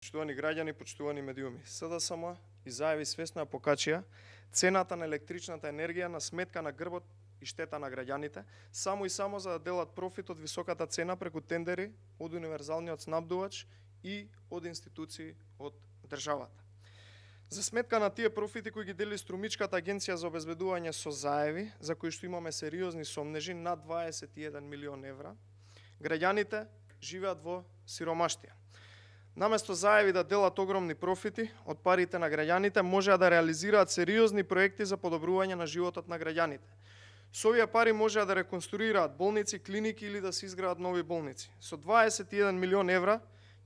Почитувани граѓани, почитувани медиуми, СДСМ изјави свесно ја покачија цената на електричната енергија на сметка на грбот и штета на граѓаните, само и само за да делат профит од високата цена преку тендери од универзалниот снабдувач и од институции од државата. За сметка на тие профити кои ги дели Струмичката агенција за обезбедување со заеви, за кои што имаме сериозни сомнежи, над 21 милион евра, граѓаните живеат во сиромаштија. Наместо заеви да делат огромни профити од парите на граѓаните, можеа да реализираат сериозни проекти за подобрување на животот на граѓаните. Со овие пари можеа да реконструираат болници, клиники или да се изградат нови болници. Со 21 милион евра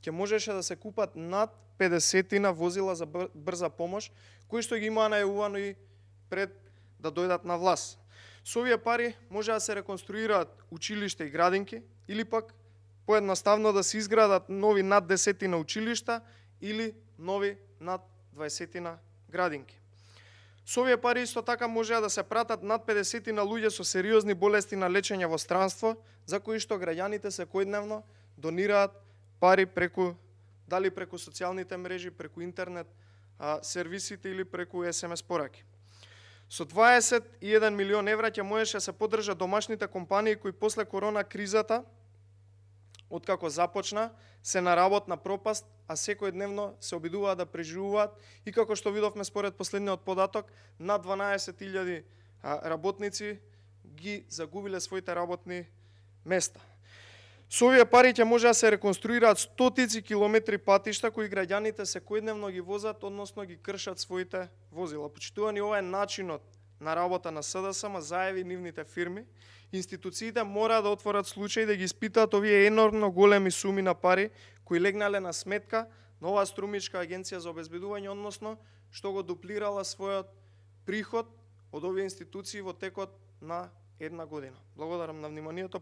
ќе можеше да се купат над 50 возила за брза помош, кои што ги имаа најавувано и пред да дојдат на власт. Со овие пари може да се реконструираат училишта и градинки, или пак поедноставно да се изградат нови над 10 училишта или нови над 20 градинки. Со овие пари исто така можеа да се пратат над 50 луѓе со сериозни болести на лечење во странство, за кои што граѓаните секојдневно донираат пари дали преку социјалните мрежи, преку интернет сервисите или преку SMS пораки. Со 21 милион евра ќе можеше да се поддржат домашните компании кои после корона кризата, откако започна, се на работна пропаст, а секојдневно се обидуваат да преживуваат и како што видовме според последниот податок, над 12.000 работници ги загубиле своите работни места. Со овие пари ќе може да се реконструираат стотици километри патишта кои граѓаните секојдневно ги возат, односно ги кршат своите возила. Почитувани, ова е начинот на работа на СДСМ, заеви нивните фирми. Институциите мора да отворат случаи да ги испитаат овие енормно големи суми на пари кои легнале на сметка на оваа Струмичка агенција за обезбедување, односно што го дуплирала својот приход од овие институции во текот на една година. Благодарам на вниманието.